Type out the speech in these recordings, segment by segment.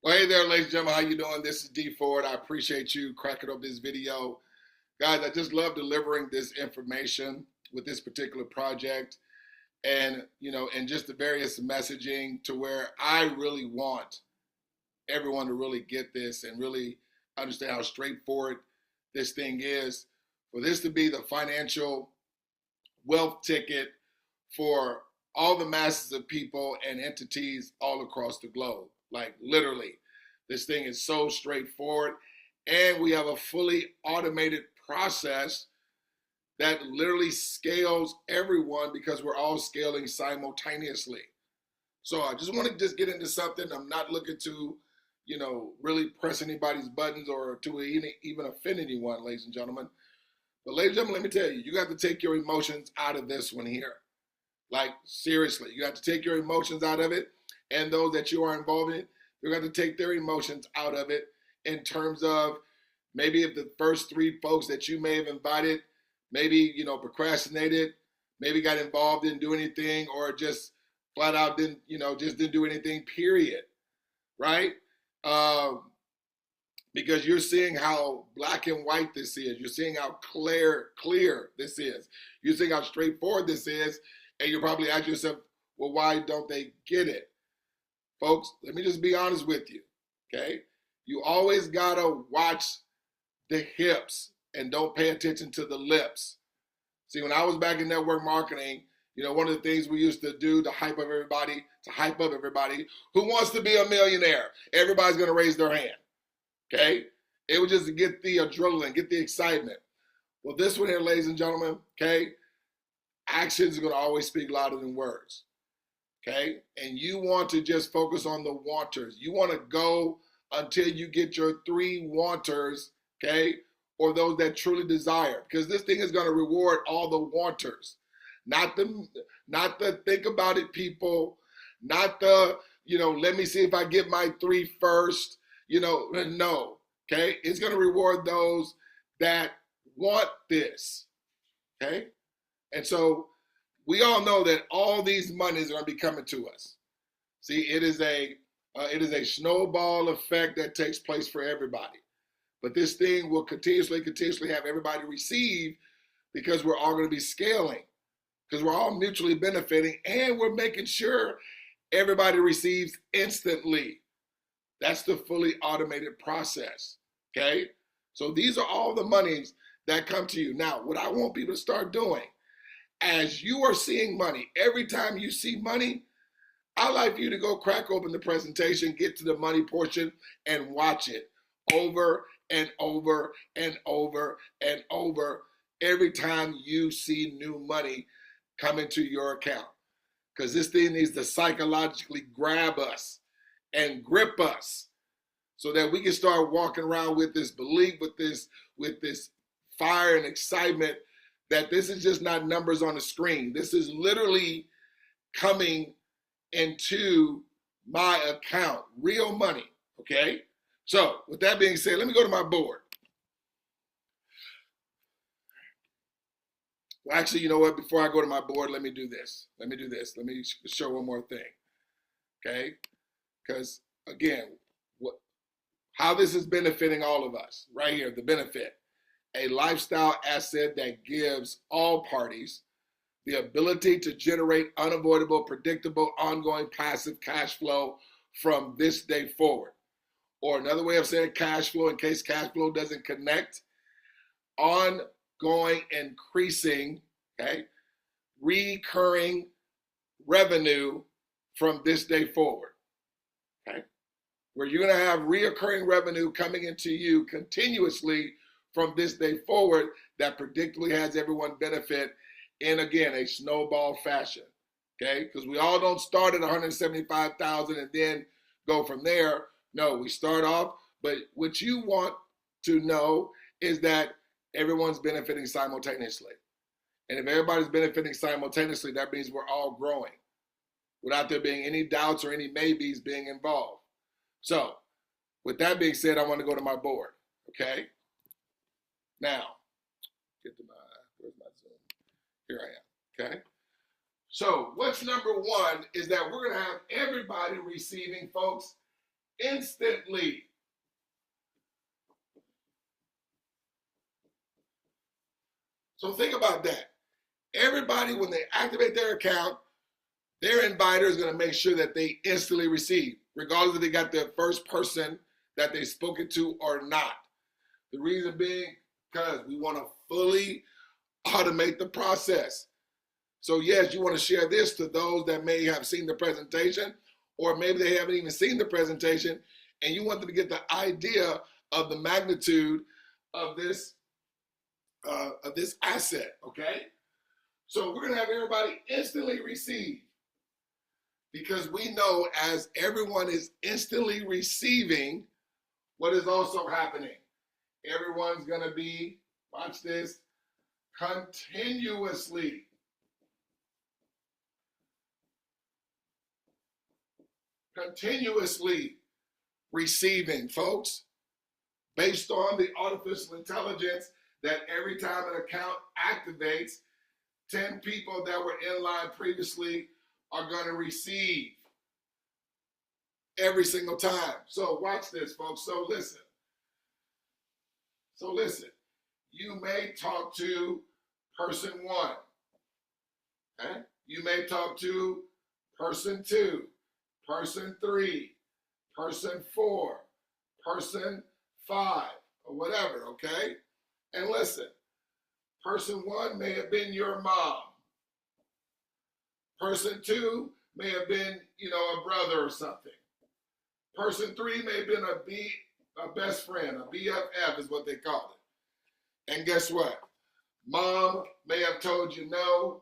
Well, hey there, ladies and gentlemen. How you doing? This is D Ford. I appreciate you cracking up this video. Guys, I just love delivering this information with this particular project and, and just the various messaging to where I really want everyone to really get this and really understand how straightforward this thing is. For this to be the financial wealth ticket for all the masses of people and entities all across the globe. Like literally, this thing is so straightforward. And we have a fully automated process that literally scales everyone because we're all scaling simultaneously. So I just want to just get into something. I'm not looking to, really press anybody's buttons or to even offend anyone, ladies and gentlemen. But ladies and gentlemen, let me tell you, you got to take your emotions out of this one here. Like, seriously, you have to take your emotions out of it. And those that you are involved in, you got to take their emotions out of it in terms of maybe if the first three folks that you may have invited, maybe, procrastinated, maybe got involved, didn't do anything, or just flat out just didn't do anything, period. Right? Because you're seeing how black and white this is. You're seeing how clear this is. You're seeing how straightforward this is. And you probably ask yourself, well, why don't they get it? Folks, let me just be honest with you, okay? You always gotta watch the hips and don't pay attention to the lips. See, when I was back in network marketing, one of the things we used to do to hype up everybody, who wants to be a millionaire? Everybody's gonna raise their hand. Okay? It was just to get the adrenaline, get the excitement. Well, this one here, ladies and gentlemen, okay? Actions are going to always speak louder than words. Okay? And you want to just focus on the wanters. You want to go until you get your three wanters, okay? Or those that truly desire. Because this thing is going to reward all the wanters. Not the think about it people. Not the, let me see if I get my three first. No, okay? It's going to reward those that want this, okay? And so we all know that all these monies are going to be coming to us. See, it is a snowball effect that takes place for everybody. But this thing will continuously have everybody receive because we're all going to be scaling, because we're all mutually benefiting, and we're making sure everybody receives instantly. That's the fully automated process, okay? So these are all the monies that come to you. Now, what I want people to start doing, as you are seeing money, every time you see money, I'd like for you to go crack open the presentation, get to the money portion, and watch it over and over and over and over every time you see new money come into your account. Because this thing needs to psychologically grab us and grip us so that we can start walking around with this belief, with this fire and excitement that this is just not numbers on the screen. This is literally coming into my account, real money, okay? So with that being said, let me go to my board. Well, actually, you know what? Before I go to my board, let me do this. Let me show one more thing, okay? Because again, how this is benefiting all of us, right here, the benefit. A lifestyle asset that gives all parties the ability to generate unavoidable, predictable, ongoing passive cash flow from this day forward. Or another way of saying cash flow, in case cash flow doesn't connect, ongoing, increasing, okay, recurring revenue from this day forward, okay? Where you're going to have reoccurring revenue coming into you continuously from this day forward that predictably has everyone benefit in, again, a snowball fashion, okay? Because we all don't start at 175,000 and then go from there. No, we start off, but what you want to know is that everyone's benefiting simultaneously. And if everybody's benefiting simultaneously, that means we're all growing without there being any doubts or any maybes being involved. So, with that being said, I want to go to my board, okay? Now, where's my Zoom? Here I am, okay? So, what's number one is that we're going to have everybody receiving, folks, instantly. So think about that. Everybody, when they activate their account, their inviter is going to make sure that they instantly receive, regardless if they got their first person that they've spoken to or not. The reason being, because we want to fully automate the process. So yes, you want to share this to those that may have seen the presentation, or maybe they haven't even seen the presentation, and you want them to get the idea of the magnitude of this asset, okay? So we're going to have everybody instantly receive, because we know as everyone is instantly receiving, what is also happening? Everyone's going to be, watch this, continuously receiving, folks, based on the artificial intelligence that every time an account activates, 10 people that were in line previously are going to receive every single time. So watch this, folks. So listen. You may talk to person 1. Okay? You may talk to person 2, person 3, person 4, person 5, or whatever, okay? And listen, person 1 may have been your mom. Person 2 may have been, a brother or something. Person 3 may have been a best friend, a BFF is what they call it. And guess what? Mom may have told you no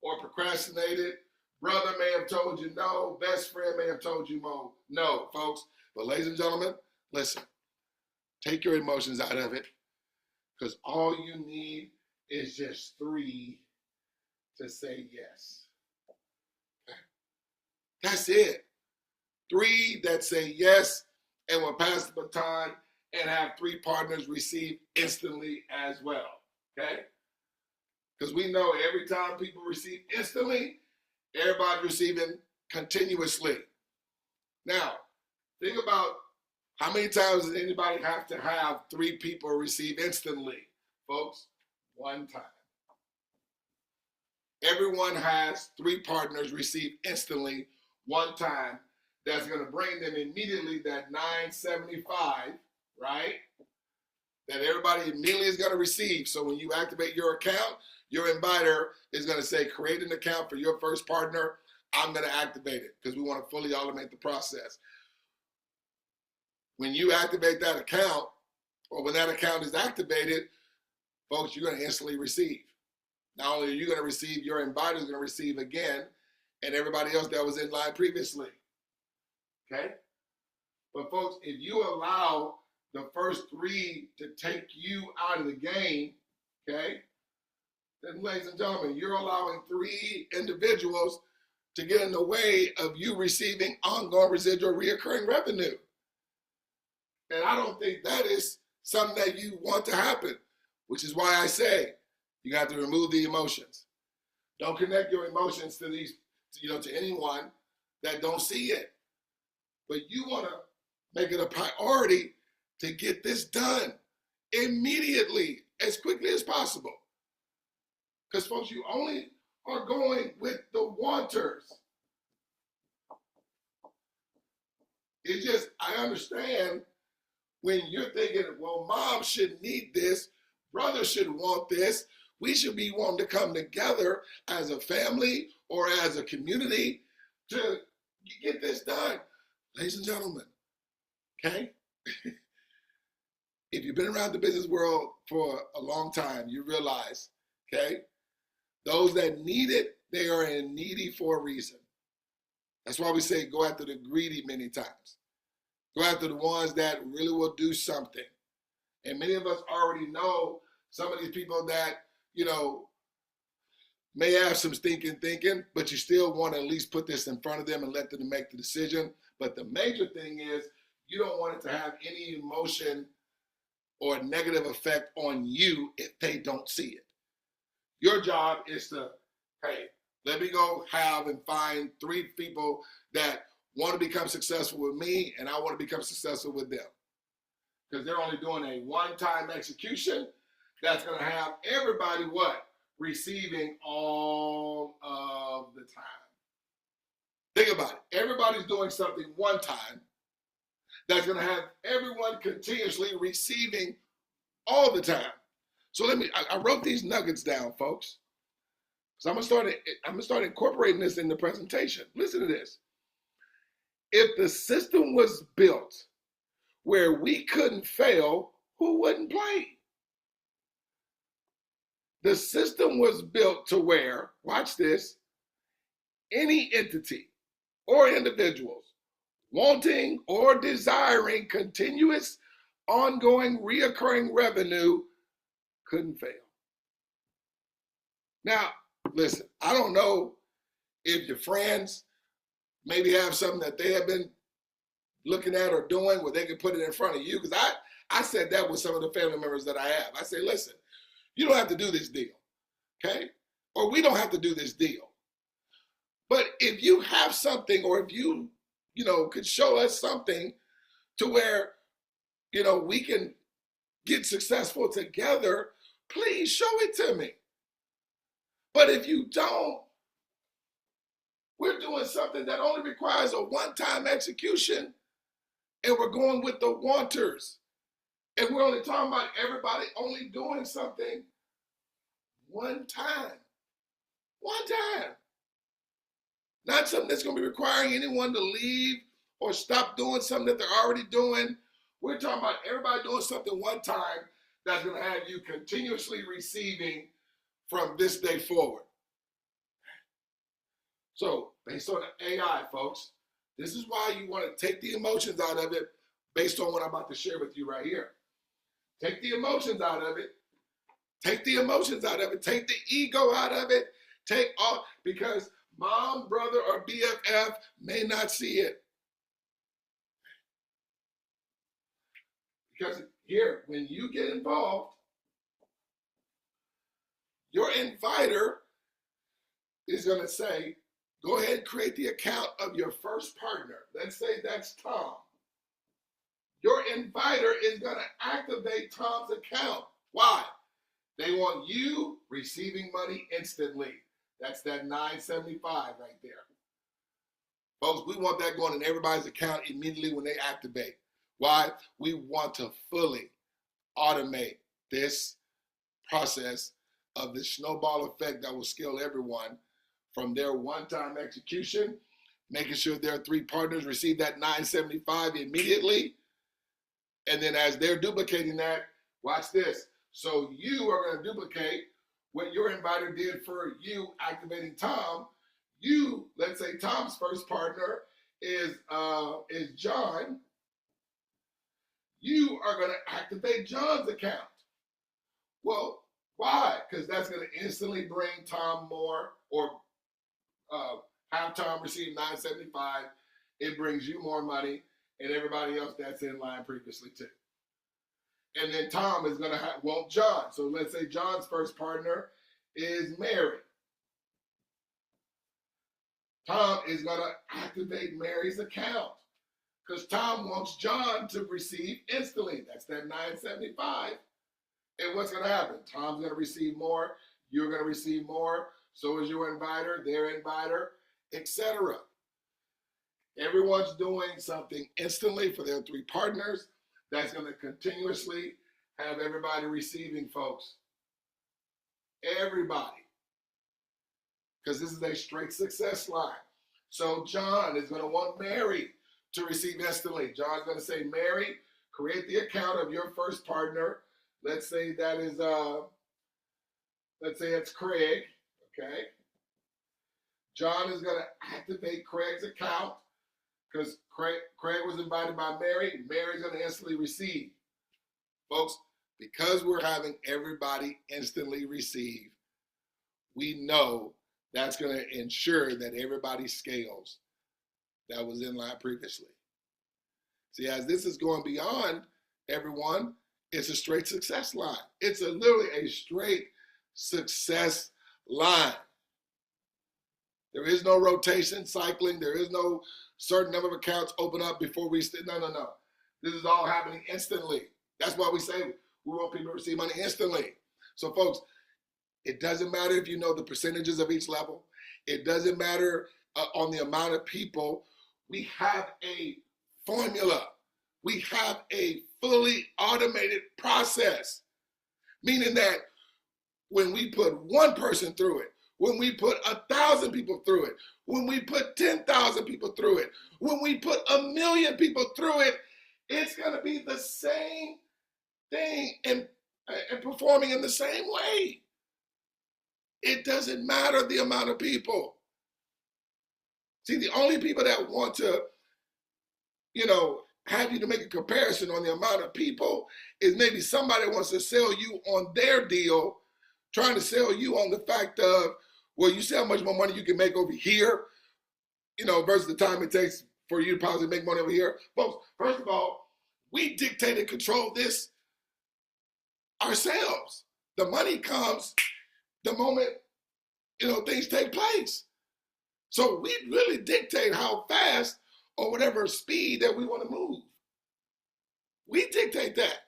or procrastinated. Brother may have told you no. Best friend may have told you no, folks. But ladies and gentlemen, listen. Take your emotions out of it, because all you need is just 3 to say yes. Okay? That's it. 3 that say yes and will pass the baton and have 3 partners receive instantly as well. Okay? Because we know every time people receive instantly, everybody's receiving continuously. Now, think about how many times does anybody have to have 3 people receive instantly, folks? 1 time. Everyone has 3 partners receive instantly 1 time. That's going to bring them immediately that 975, right? That everybody immediately is going to receive. So when you activate your account, your inviter is going to say, create an account for your first partner. I'm going to activate it, because we want to fully automate the process. When you activate that account, or when that account is activated, folks, you're going to instantly receive. Not only are you going to receive, your inviter is going to receive again, and everybody else that was in line previously. Okay? But folks, if you allow the first 3 to take you out of the game, okay, then ladies and gentlemen, you're allowing 3 individuals to get in the way of you receiving ongoing residual reoccurring revenue. And I don't think that is something that you want to happen, which is why I say you have to remove the emotions. Don't connect your emotions to these, to anyone that don't see it. But you want to make it a priority to get this done immediately, as quickly as possible. Because, folks, you only are going with the wanters. It's just, I understand when you're thinking, well, mom should need this, brother should want this, we should be wanting to come together as a family or as a community to get this done. Ladies and gentlemen, okay? If you've been around the business world for a long time, you realize, okay, those that need it, they are needy for a reason. That's why we say go after the greedy many times. Go after the ones that really will do something. And many of us already know some of these people that, may have some stinking thinking, but you still want to at least put this in front of them and let them make the decision. But the major thing is you don't want it to have any emotion or negative effect on you if they don't see it. Your job is to, hey, let me go have and find 3 people that want to become successful with me, and I want to become successful with them. Because they're only doing a one-time execution that's going to have everybody what? Receiving all of the time. Think about it. Everybody's doing something one time that's going to have everyone continuously receiving all the time. So I wrote these nuggets down, folks. So I'm gonna start incorporating this in the presentation. Listen to this. If the system was built where we couldn't fail, who wouldn't play? The system was built to where, watch this, any entity or individuals wanting or desiring continuous, ongoing, reoccurring revenue couldn't fail. Now, listen, I don't know if your friends maybe have something that they have been looking at or doing where they can put it in front of you, because I said that with some of the family members that I have. I say, listen, you don't have to do this deal, okay? Or we don't have to do this deal. But if you have something, or if you could show us something to where, we can get successful together, please show it to me. But if you don't, we're doing something that only requires a one-time execution, and we're going with the wanters. And we're only talking about everybody only doing something one time. One time. Not something that's going to be requiring anyone to leave or stop doing something that they're already doing. We're talking about everybody doing something one time that's going to have you continuously receiving from this day forward. So, based on the AI, folks, this is why you want to take the emotions out of it based on what I'm about to share with you right here. Take the emotions out of it. Take the emotions out of it. Take the ego out of it. Take all, because mom, brother, or BFF may not see it. Because here, when you get involved, your inviter is going to say, go ahead and create the account of your first partner. Let's say that's Tom. Your inviter is going to activate Tom's account. Why? They want you receiving money instantly. That's that $9.75 right there. Folks, we want that going in everybody's account immediately when they activate. Why? We want to fully automate this process of the snowball effect that will scale everyone from their one-time execution, making sure their three partners receive that $9.75 immediately. And then as they're duplicating that, watch this. So you are going to duplicate what your inviter did for you activating Tom. You, let's say Tom's first partner is John. You are going to activate John's account. Well, why? Because that's going to instantly bring Tom more, or have Tom receive $9.75. It brings you more money and everybody else that's in line previously too. And then Tom is going to want John. So let's say John's first partner is Mary. Tom is going to activate Mary's account because Tom wants John to receive instantly. That's that $9.75. And what's going to happen? Tom's going to receive more. You're going to receive more. So is your inviter, their inviter, etc. Everyone's doing something instantly for their three partners. That's going to continuously have everybody receiving, folks. Everybody. Because this is a straight success line. So John is going to want Mary to receive instantly. John's going to say, Mary, create the account of your first partner. Let's say that is, let's say it's Craig, okay? John is going to activate Craig's account because Craig was invited by Mary. Mary's going to instantly receive. Folks, because we're having everybody instantly receive, we know that's going to ensure that everybody scales that was in line previously. See, as this is going beyond everyone, it's a straight success line. It's literally a straight success line. There is no rotation, cycling. There is no certain number of accounts open up before we no. This is all happening instantly. That's why we say we want people to receive money instantly. So folks, it doesn't matter if you know the percentages of each level. It doesn't matter on the amount of people. We have a formula. We have a fully automated process, meaning that when we put one person through it, when we put 1,000 people through it, when we put 10,000 people through it, when we put 1,000,000 people through it, it's going to be the same thing and performing in the same way. It doesn't matter the amount of people. See, the only people that want to, have you to make a comparison on the amount of people is maybe somebody wants to sell you on their deal, trying to sell you on the fact of, well, you see how much more money you can make over here, versus the time it takes for you to possibly make money over here. Folks, first of all, we dictate and control this ourselves. The money comes the moment, things take place. So we really dictate how fast or whatever speed that we want to move. We dictate that.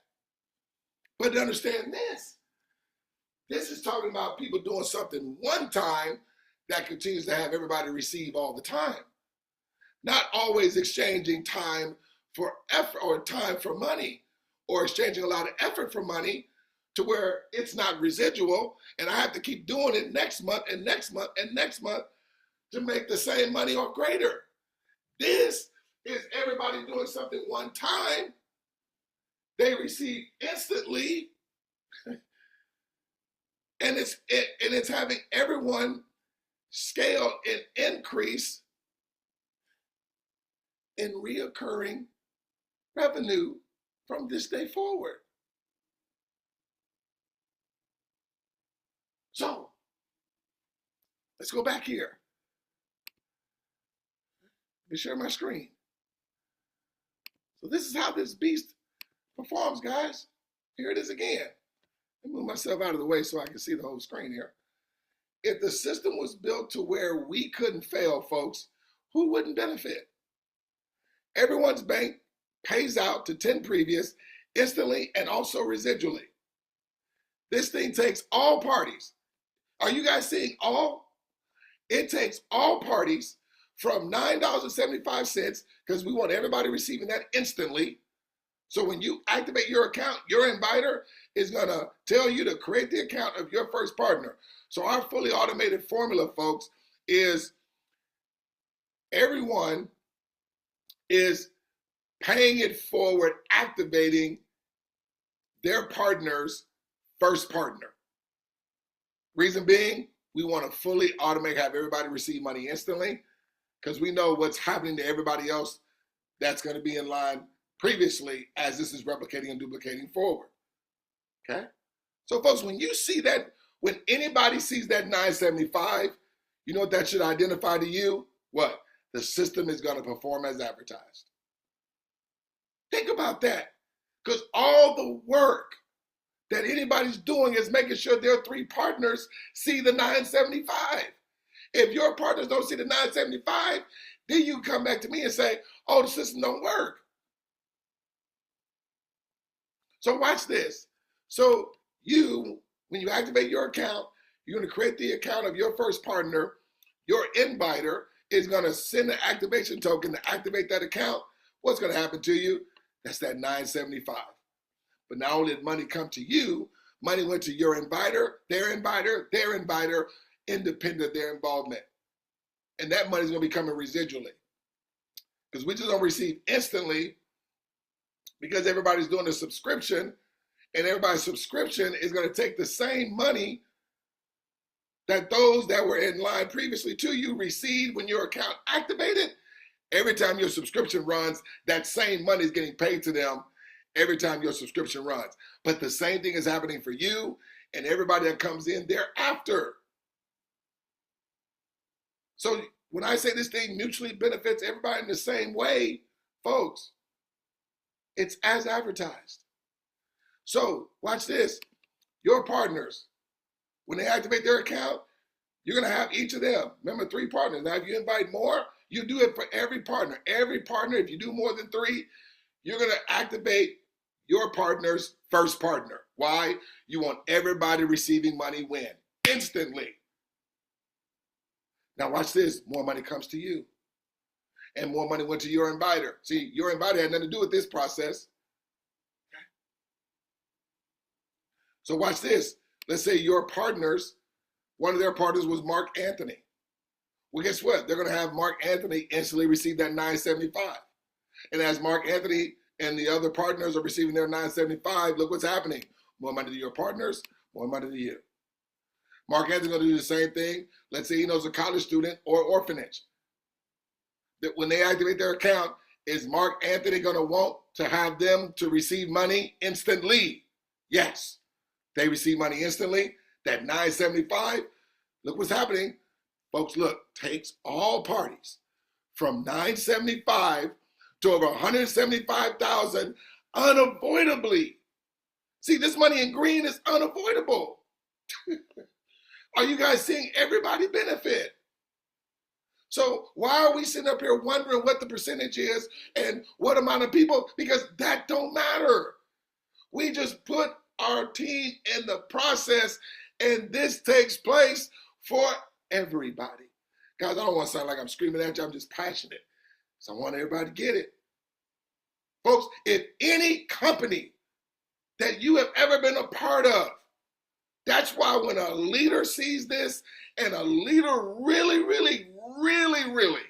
But to understand this is talking about people doing something one time that continues to have everybody receive all the time. Not always exchanging time for effort or time for money, or exchanging a lot of effort for money to where it's not residual and I have to keep doing it next month and next month and next month to make the same money or greater. This is everybody doing something one time. They receive instantly, and it's having everyone scale and increase in reoccurring revenue from this day forward. So let's go back here. Let me share my screen. So this is how this beast performs, guys. Here it is again. Let me move myself out of the way so I can see the whole screen here. If the system was built to where we couldn't fail, folks, who wouldn't benefit? Everyone's bank pays out to 10 previous instantly and also residually. This thing takes all parties. Are you guys seeing all? It takes all parties from $9.75, because we want everybody receiving that instantly. So when you activate your account, your inviter is going to tell you to create the account of your first partner. So our fully automated formula, folks, is everyone is paying it forward, activating their partner's first partner. Reason being, we want to fully automate, have everybody receive money instantly, because we know what's happening to everybody else that's going to be in line previously as this is replicating and duplicating forward. Okay? So folks, when you see that, when anybody sees that 975, you know what that should identify to you? What? The system is going to perform as advertised. Think about that, because all the work that anybody's doing is making sure their three partners see the 975. If your partners don't see the 975, then you come back to me and say, oh, the system don't work. So watch this. So when you activate your account, you're going to create the account of your first partner. Your inviter is going to send the activation token to activate that account. What's going to happen to you? That's that 975. But not only did money come to you, money went to your inviter, their inviter, their inviter, independent of their involvement. And that money is going to be coming residually. Because we just don't receive instantly, because everybody's doing a subscription, and everybody's subscription is going to take the same money that those that were in line previously to you received when your account activated. Every time your subscription runs, that same money is getting paid to them every time your subscription runs. But the same thing is happening for you and everybody that comes in thereafter. So when I say this thing mutually benefits everybody in the same way, folks, it's as advertised. So watch this. Your partners, when they activate their account, You're going to have each of them. Remember, 3 partners. Now, if you invite more, you do it for every partner. Every partner, if you do more than 3, you're going to activate your partner's first partner. Why? You want everybody receiving money when? Instantly. Now watch this. More money comes to you. And more money went to your inviter. See, your inviter had nothing to do with this process. So watch this. Let's say your partners, one of their partners was Mark Anthony. Well, guess what? They're going to have Mark Anthony instantly receive that $975. And as Mark Anthony and the other partners are receiving their $975, look what's happening. More money to your partners, more money to you. Mark Anthony's going to do the same thing. Let's say he knows a college student or orphanage. That when they activate their account, is Mark Anthony going to want to have them to receive money instantly? Yes. They receive money instantly. That $975, look what's happening. Folks, look, takes all parties from $975 to over $175,000 unavoidably. See, this money in green is unavoidable. Are you guys seeing everybody benefit? So why are we sitting up here wondering what the percentage is and what amount of people? Because that don't matter. We just put our team in the process, and this takes place for everybody. Guys, I don't want to sound like I'm screaming at you. I'm just passionate. So I want everybody to get it. Folks, if any company that you have ever been a part of, that's why when a leader sees this, and a leader really, really, really, really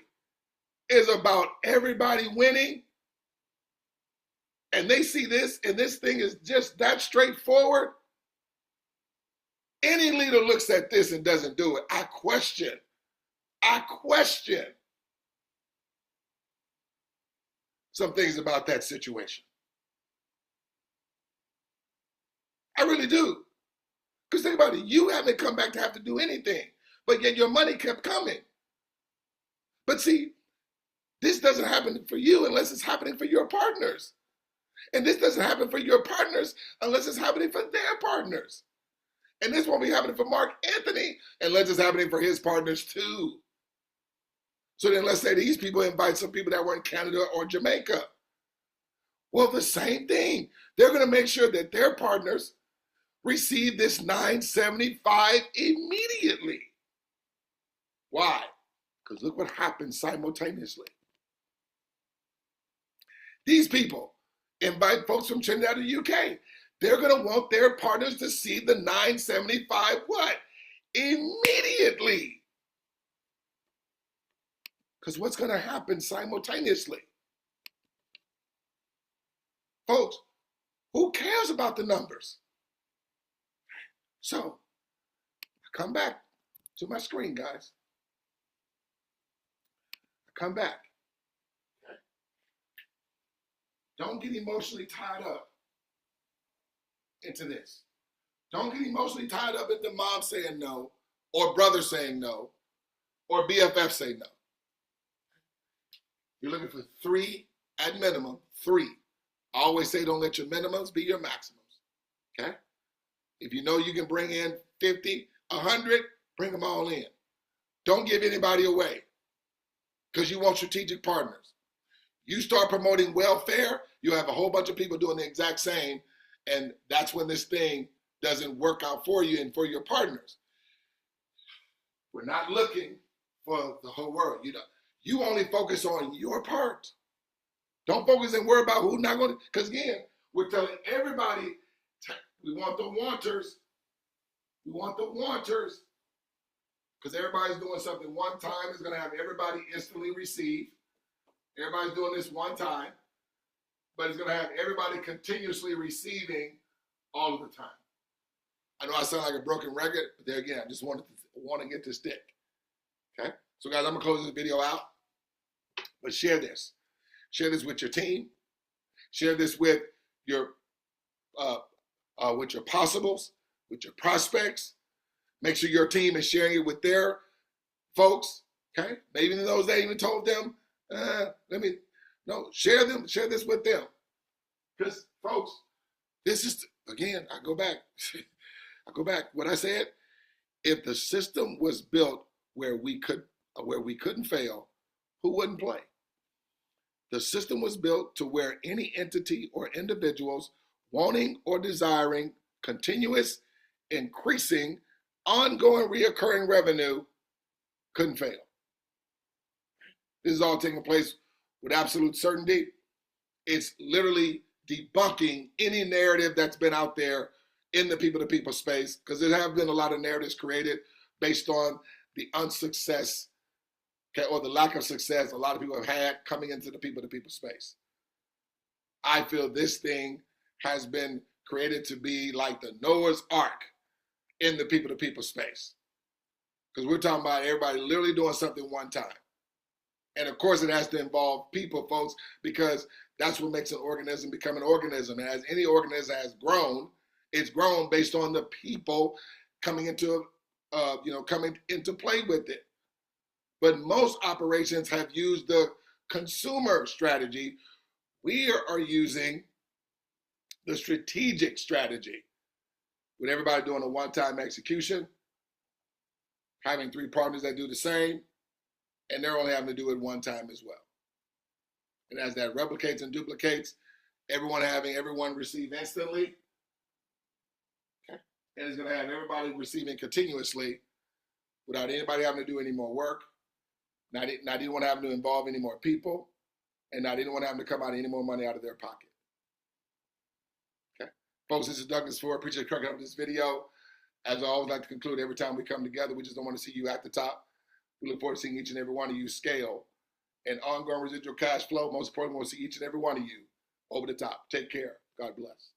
is about everybody winning, and they see this, and this thing is just that straightforward, any leader looks at this and doesn't do it. I question some things about that situation. I really do. Because think about it, you haven't come back to have to do anything, but yet your money kept coming. But see, this doesn't happen for you unless it's happening for your partners. And this doesn't happen for your partners unless it's happening for their partners. And this won't be happening for Mark Anthony unless it's happening for his partners too. So then let's say these people invite some people that were in Canada or Jamaica. Well, the same thing. They're going to make sure that their partners receive this $975 immediately. Why? Because look what happens simultaneously. These people invite folks from Trinidad or UK. They're going to want their partners to see the $975 what? Immediately. Because what's going to happen simultaneously? Folks, who cares about the numbers? So, come back to my screen, guys. Come back. Okay. Don't get emotionally tied up into this. Don't get emotionally tied up into mom saying no, or brother saying no, or BFF saying no. You're looking for 3 at minimum, 3. I always say don't let your minimums be your maximums. Okay? If you know you can bring in 50, 100, bring them all in. Don't give anybody away because you want strategic partners. You start promoting welfare, you'll have a whole bunch of people doing the exact same, and that's when this thing doesn't work out for you and for your partners. We're not looking for the whole world. You only focus on your part. Don't focus and worry about who's not going to, because again, we're telling everybody, we want the wanters. We want the wanters. Because everybody's doing something one time. It's going to have everybody instantly receive. Everybody's doing this one time. But it's going to have everybody continuously receiving all of the time. I know I sound like a broken record, but there again, I just want to get this stick. Okay? So guys, I'm going to close this video out. But share this. Share this with your team. Share this with your possibles, with your prospects. Make sure your team is sharing it with their folks. Okay? Maybe in those days even told them, share this with them. Because folks, this is, again, I go back. What I said, If the system was built where we couldn't fail, who wouldn't play? The system was built to where any entity or individuals wanting or desiring continuous, increasing, ongoing, reoccurring revenue couldn't fail. This is all taking place with absolute certainty. It's literally debunking any narrative that's been out there in the people to people space, because there have been a lot of narratives created based on the unsuccess, okay, or the lack of success a lot of people have had coming into the people to people space. I feel this thing has been created to be like the Noah's Ark in the people to people space. Because we're talking about everybody literally doing something one time. And of course, it has to involve people, folks, because that's what makes an organism become an organism. And as any organism has grown, it's grown based on the people coming into, coming into play with it. But most operations have used the consumer strategy. We are using the strategic strategy, with everybody doing a one-time execution, having 3 partners that do the same, and they're only having to do it one time as well. And as that replicates and duplicates, everyone receive instantly, okay, and it's going to have everybody receiving continuously without anybody having to do any more work, not anyone having to involve any more people, and not anyone having to come out any more money out of their pocket. Okay, folks, this is Douglas Ford. Appreciate you cracking up this video. As I always like to conclude, every time we come together, we just don't want to see you at the top. We look forward to seeing each and every one of you scale and ongoing residual cash flow. Most importantly, we want to see each and every one of you over the top. Take care. God bless.